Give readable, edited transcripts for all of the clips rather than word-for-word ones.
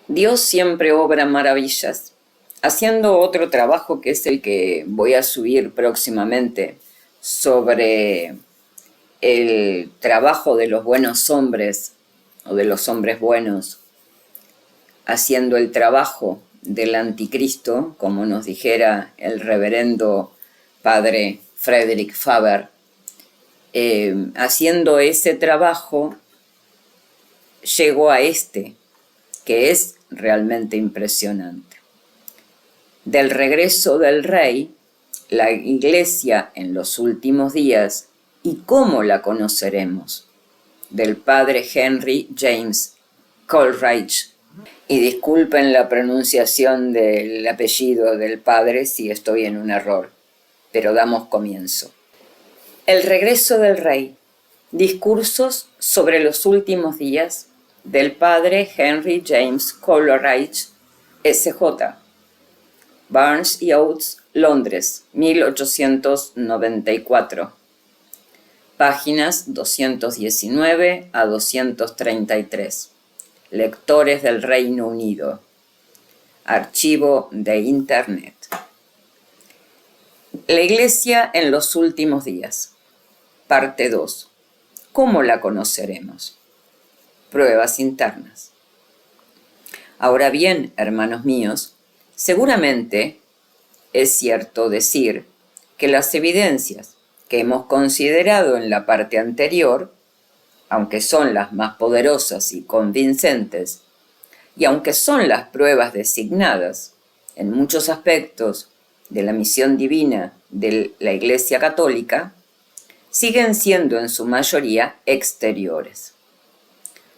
Dios siempre obra maravillas, haciendo otro trabajo que es el que voy a subir próximamente sobre el trabajo de los buenos hombres o de los hombres buenos, haciendo el trabajo del anticristo, como nos dijera el reverendo padre Frederick Faber. Haciendo ese trabajo llego a este, que es realmente impresionante. Del regreso del rey, la Iglesia en los últimos días y cómo la conoceremos, del padre Henry James Coleridge. Y disculpen la pronunciación del apellido del padre si estoy en un error, pero damos comienzo. El regreso del rey. Discursos sobre los últimos días del padre Henry James Coleridge, S.J. Barnes y Oates, Londres, 1894. Páginas 219 a 233. Lectores del Reino Unido. Archivo de Internet. La Iglesia en los últimos días. Parte 2. ¿Cómo la conoceremos? Pruebas internas. Ahora bien, hermanos míos, seguramente es cierto decir que las evidencias que hemos considerado en la parte anterior, aunque son las más poderosas y convincentes, y aunque son las pruebas designadas en muchos aspectos de la misión divina de la Iglesia Católica, siguen siendo en su mayoría exteriores.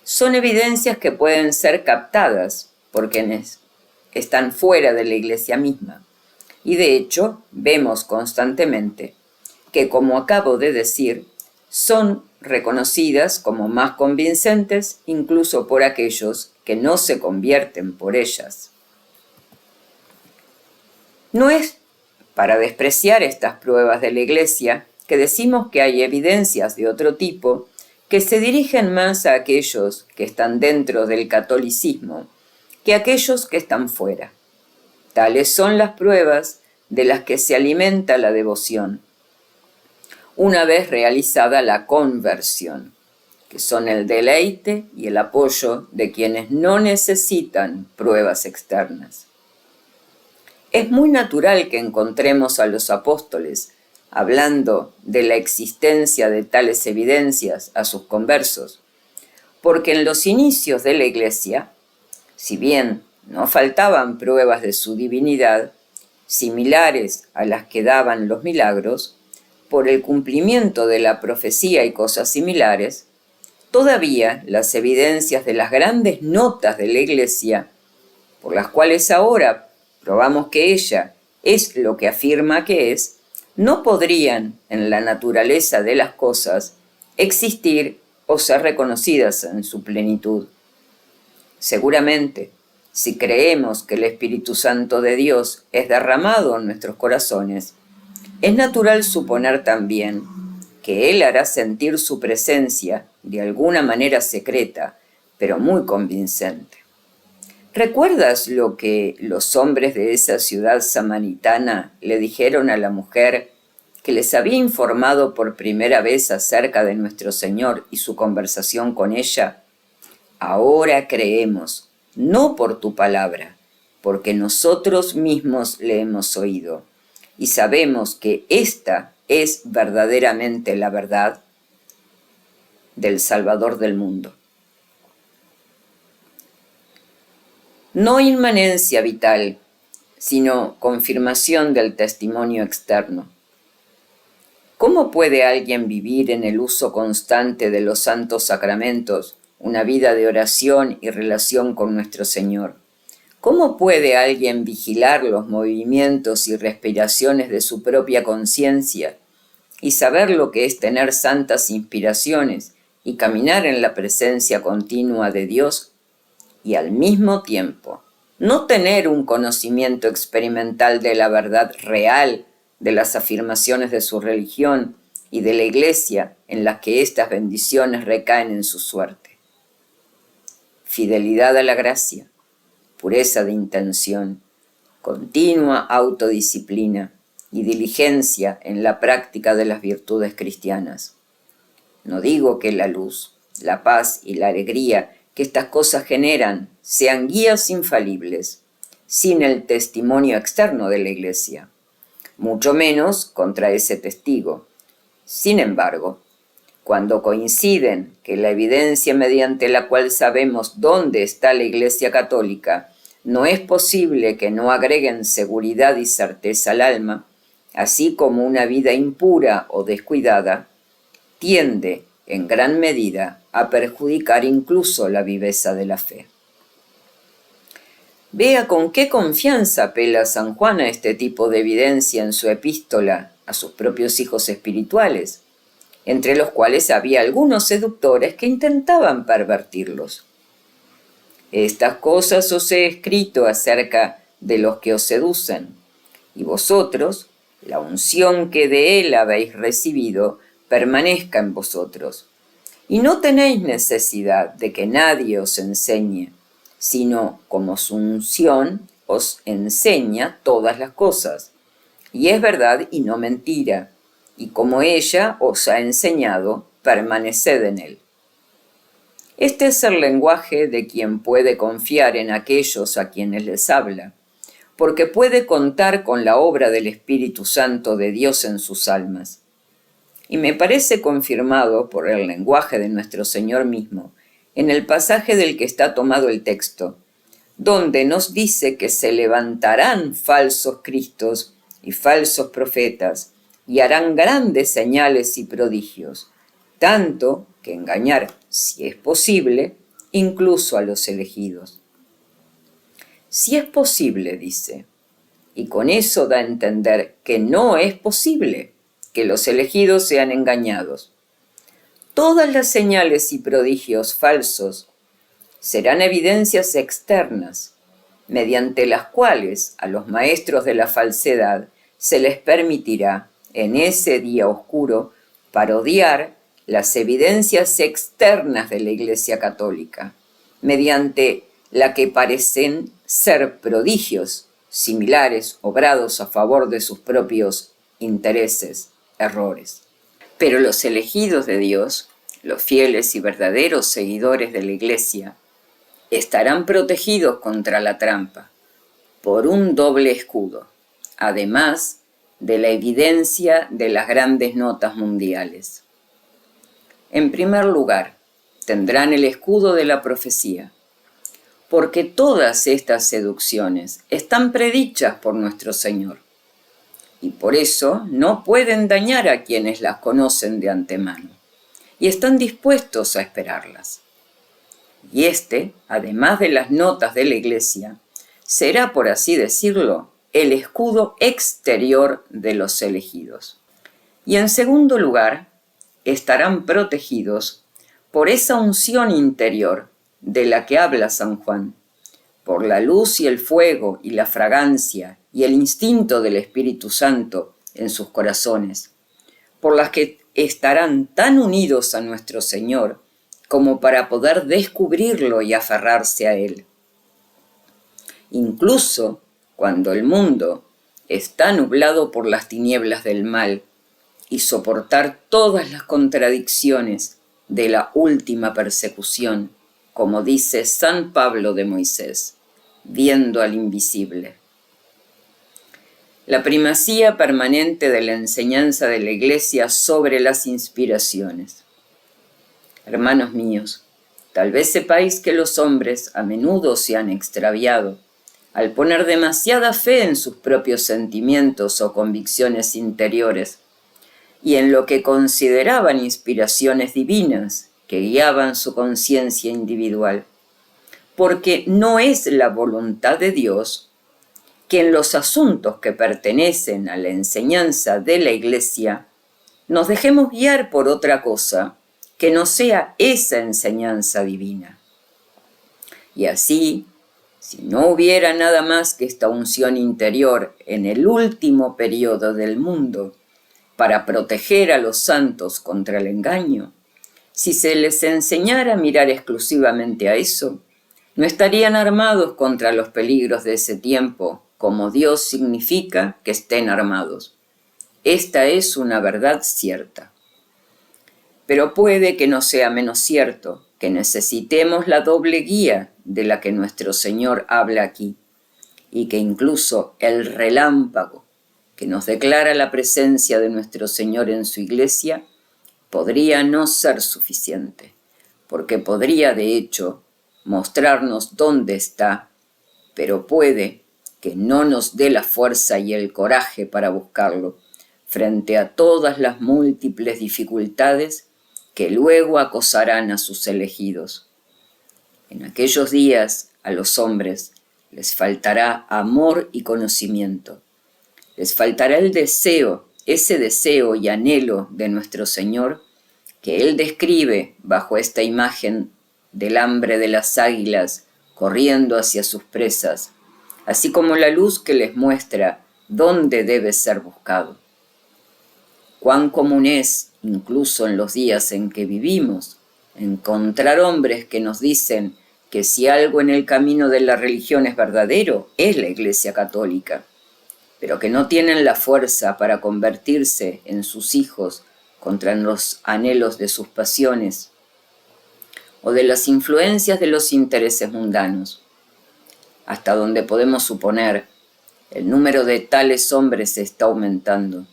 Son evidencias que pueden ser captadas por quienes están fuera de la Iglesia misma, y de hecho vemos constantemente que, como acabo de decir, son reconocidas como más convincentes incluso por aquellos que no se convierten por ellas. No es para despreciar estas pruebas de la Iglesia que decimos que hay evidencias de otro tipo que se dirigen más a aquellos que están dentro del catolicismo que a aquellos que están fuera. Tales son las pruebas de las que se alimenta la devoción, una vez realizada la conversión, que son el deleite y el apoyo de quienes no necesitan pruebas externas. Es muy natural que encontremos a los apóstoles hablando de la existencia de tales evidencias a sus conversos, porque en los inicios de la Iglesia, si bien no faltaban pruebas de su divinidad, similares a las que daban los milagros, por el cumplimiento de la profecía y cosas similares, todavía las evidencias de las grandes notas de la Iglesia, por las cuales ahora probamos que ella es lo que afirma que es, no podrían, en la naturaleza de las cosas, existir o ser reconocidas en su plenitud. Seguramente, si creemos que el Espíritu Santo de Dios es derramado en nuestros corazones, es natural suponer también que Él hará sentir su presencia de alguna manera secreta, pero muy convincente. ¿Recuerdas lo que los hombres de esa ciudad samaritana le dijeron a la mujer que les había informado por primera vez acerca de nuestro Señor y su conversación con ella? Ahora creemos, no por tu palabra, porque nosotros mismos le hemos oído, y sabemos que esta es verdaderamente la verdad del Salvador del mundo. No inmanencia vital, sino confirmación del testimonio externo. ¿Cómo puede alguien vivir en el uso constante de los santos sacramentos una vida de oración y relación con nuestro Señor? ¿Cómo puede alguien vigilar los movimientos y respiraciones de su propia conciencia y saber lo que es tener santas inspiraciones y caminar en la presencia continua de Dios y al mismo tiempo no tener un conocimiento experimental de la verdad real de las afirmaciones de su religión y de la Iglesia en las que estas bendiciones recaen en su suerte? Fidelidad a la gracia, pureza de intención, continua autodisciplina y diligencia en la práctica de las virtudes cristianas. No digo que la luz, la paz y la alegría que estas cosas generan sean guías infalibles, sin el testimonio externo de la Iglesia, mucho menos contra ese testigo. Sin embargo, cuando coinciden que la evidencia mediante la cual sabemos dónde está la Iglesia católica no es posible que no agreguen seguridad y certeza al alma, así como una vida impura o descuidada, tiende en gran medida a perjudicar incluso la viveza de la fe. Vea con qué confianza apela San Juan a este tipo de evidencia en su epístola a sus propios hijos espirituales, entre los cuales había algunos seductores que intentaban pervertirlos. Estas cosas os he escrito acerca de los que os seducen, y vosotros, la unción que de él habéis recibido, permanezca en vosotros. Y no tenéis necesidad de que nadie os enseñe, sino como su unción os enseña todas las cosas. Y es verdad y no mentira, y como ella os ha enseñado, permaneced en él. Este es el lenguaje de quien puede confiar en aquellos a quienes les habla, porque puede contar con la obra del Espíritu Santo de Dios en sus almas. Y me parece confirmado por el lenguaje de nuestro Señor mismo, en el pasaje del que está tomado el texto, donde nos dice que se levantarán falsos cristos y falsos profetas, y harán grandes señales y prodigios, tanto que engañar, si es posible, incluso a los elegidos. Si es posible, dice, y con eso da a entender que no es posible que los elegidos sean engañados. Todas las señales y prodigios falsos serán evidencias externas, mediante las cuales a los maestros de la falsedad se les permitirá, en ese día oscuro, parodiar las evidencias externas de la Iglesia católica, mediante la que parecen ser prodigios similares obrados a favor de sus propios intereses, errores. Pero los elegidos de Dios, los fieles y verdaderos seguidores de la Iglesia, estarán protegidos contra la trampa por un doble escudo, además de la evidencia de las grandes notas mundiales. En primer lugar, tendrán el escudo de la profecía, porque todas estas seducciones están predichas por nuestro Señor, y por eso no pueden dañar a quienes las conocen de antemano, y están dispuestos a esperarlas. Y además de las notas de la Iglesia, será, por así decirlo, el escudo exterior de los elegidos. Y en segundo lugar, estarán protegidos por esa unción interior de la que habla San Juan, por la luz y el fuego y la fragancia y el instinto del Espíritu Santo en sus corazones, por las que estarán tan unidos a nuestro Señor como para poder descubrirlo y aferrarse a Él. Incluso cuando el mundo está nublado por las tinieblas del mal y soportar todas las contradicciones de la última persecución, como dice San Pablo de Moisés, viendo al invisible. La primacía permanente de la enseñanza de la Iglesia sobre las inspiraciones. Hermanos míos, tal vez sepáis que los hombres a menudo se han extraviado al poner demasiada fe en sus propios sentimientos o convicciones interiores y en lo que consideraban inspiraciones divinas que guiaban su conciencia individual, porque no es la voluntad de Dios que en los asuntos que pertenecen a la enseñanza de la Iglesia nos dejemos guiar por otra cosa que no sea esa enseñanza divina. Y así, si no hubiera nada más que esta unción interior en el último periodo del mundo para proteger a los santos contra el engaño, si se les enseñara a mirar exclusivamente a eso, No estarían armados contra los peligros de ese tiempo, como Dios significa que estén armados. Esta es una verdad cierta. Pero puede que no sea menos cierto que necesitemos la doble guía de la que nuestro Señor habla aquí, y que incluso el relámpago que nos declara la presencia de nuestro Señor en su iglesia podría no ser suficiente, porque podría de hecho mostrarnos dónde está, pero puede que no nos dé la fuerza y el coraje para buscarlo frente a todas las múltiples dificultades que luego acosarán a sus elegidos. En aquellos días a los hombres les faltará amor y conocimiento. Les faltará el deseo, ese deseo y anhelo de nuestro Señor que Él describe bajo esta imagen del hambre de las águilas corriendo hacia sus presas, así como la luz que les muestra dónde debe ser buscado. Cuán común es, incluso en los días en que vivimos, encontrar hombres que nos dicen que si algo en el camino de la religión es verdadero, es la Iglesia Católica, pero que no tienen la fuerza para convertirse en sus hijos contra los anhelos de sus pasiones o de las influencias de los intereses mundanos. Hasta donde podemos suponer, el número de tales hombres está aumentando,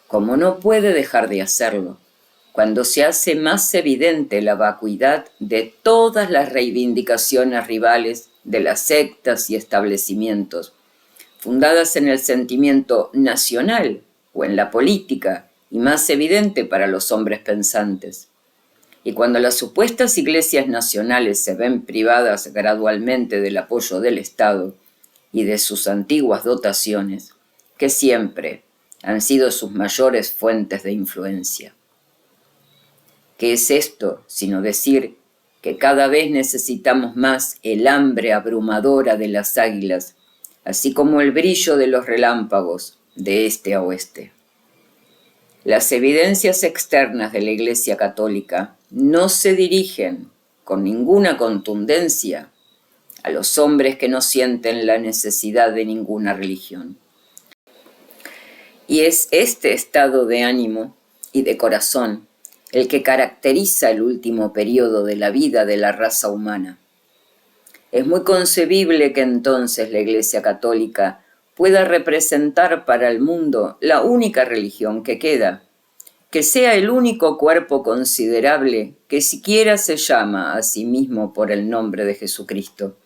como no puede dejar de hacerlo, cuando se hace más evidente la vacuidad de todas las reivindicaciones rivales de las sectas y establecimientos, fundadas en el sentimiento nacional o en la política, y más evidente para los hombres pensantes. Y cuando las supuestas iglesias nacionales se ven privadas gradualmente del apoyo del Estado y de sus antiguas dotaciones, que siempre han sido sus mayores fuentes de influencia. ¿Qué es esto sino decir que cada vez necesitamos más el hambre abrumadora de las águilas, así como el brillo de los relámpagos de este a oeste? Las evidencias externas de la Iglesia Católica no se dirigen con ninguna contundencia a los hombres que no sienten la necesidad de ninguna religión. Y es este estado de ánimo y de corazón el que caracteriza el último periodo de la vida de la raza humana. Es muy concebible que entonces la Iglesia Católica pueda representar para el mundo la única religión que queda, que sea el único cuerpo considerable que siquiera se llama a sí mismo por el nombre de Jesucristo,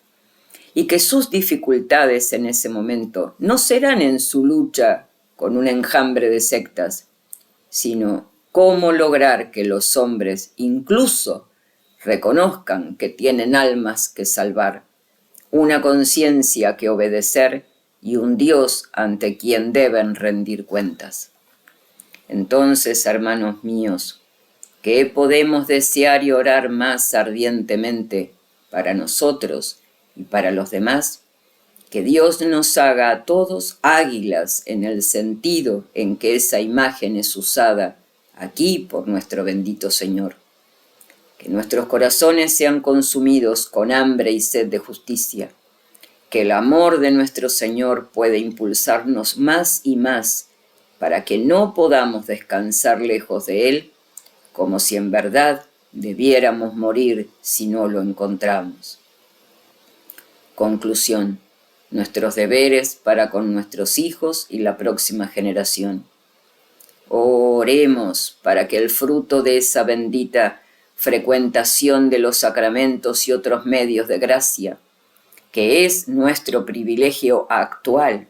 y que sus dificultades en ese momento no serán en su lucha con un enjambre de sectas, sino cómo lograr que los hombres incluso reconozcan que tienen almas que salvar, una conciencia que obedecer y un Dios ante quien deben rendir cuentas. Entonces, hermanos míos, ¿qué podemos desear y orar más ardientemente para nosotros y para los demás? Que Dios nos haga a todos águilas en el sentido en que esa imagen es usada aquí por nuestro bendito Señor. Que nuestros corazones sean consumidos con hambre y sed de justicia. Que el amor de nuestro Señor pueda impulsarnos más y más para que no podamos descansar lejos de Él, como si en verdad debiéramos morir si no lo encontramos. Conclusión. Nuestros deberes para con nuestros hijos y la próxima generación. Oremos para que el fruto de esa bendita frecuentación de los sacramentos y otros medios de gracia, que es nuestro privilegio actual,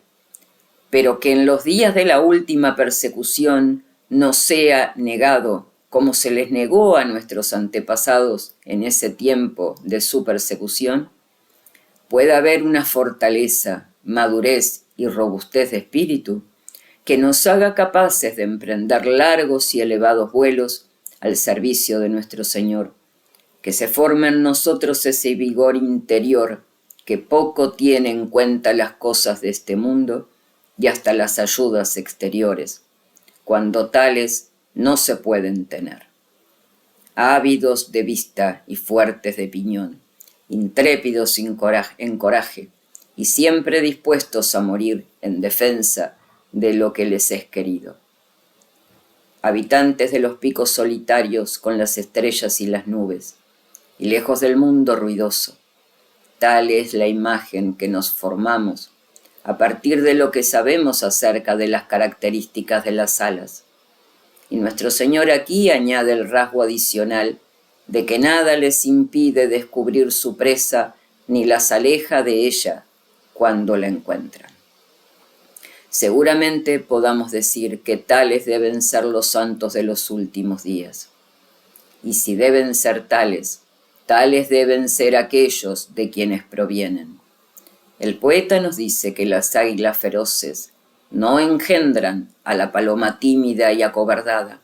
pero que en los días de la última persecución nos sea negado, como se les negó a nuestros antepasados en ese tiempo de su persecución, pueda haber una fortaleza, madurez y robustez de espíritu que nos haga capaces de emprender largos y elevados vuelos al servicio de nuestro Señor, que se forme en nosotros ese vigor interior que poco tiene en cuenta las cosas de este mundo y hasta las ayudas exteriores, cuando tales no se pueden tener. Ávidos de vista y fuertes de piñón, intrépidos en coraje y siempre dispuestos a morir en defensa de lo que les es querido. Habitantes de los picos solitarios con las estrellas y las nubes, y lejos del mundo ruidoso, tal es la imagen que nos formamos a partir de lo que sabemos acerca de las características de las alas. Y nuestro Señor aquí añade el rasgo adicional de que nada les impide descubrir su presa ni las aleja de ella cuando la encuentran. Seguramente podamos decir que tales deben ser los santos de los últimos días. Y si deben ser tales, tales deben ser aquellos de quienes provienen. El poeta nos dice que las águilas feroces no engendran a la paloma tímida y acobardada,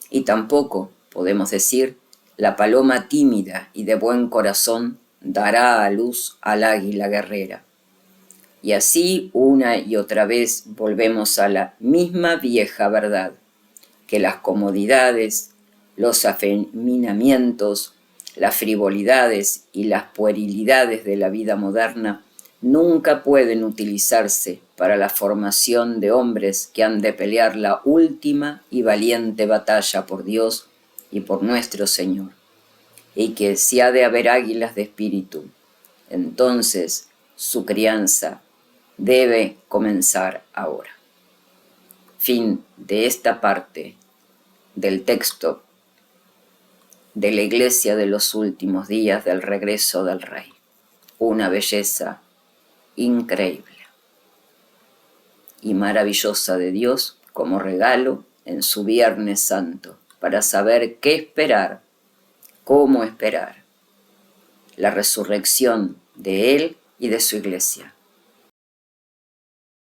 y tampoco, podemos decir, la paloma tímida y de buen corazón dará a luz al águila guerrera. Y así una y otra vez volvemos a la misma vieja verdad, que las comodidades, los afeminamientos, las frivolidades y las puerilidades de la vida moderna nunca pueden utilizarse para la formación de hombres que han de pelear la última y valiente batalla por Dios y por nuestro Señor, y que si ha de haber águilas de espíritu, entonces su crianza debe comenzar ahora. Fin de esta parte del texto de la Iglesia de los últimos días del regreso del Rey. Una belleza increíble y maravillosa de Dios como regalo en su Viernes Santo para saber qué esperar, cómo esperar la resurrección de Él y de su Iglesia.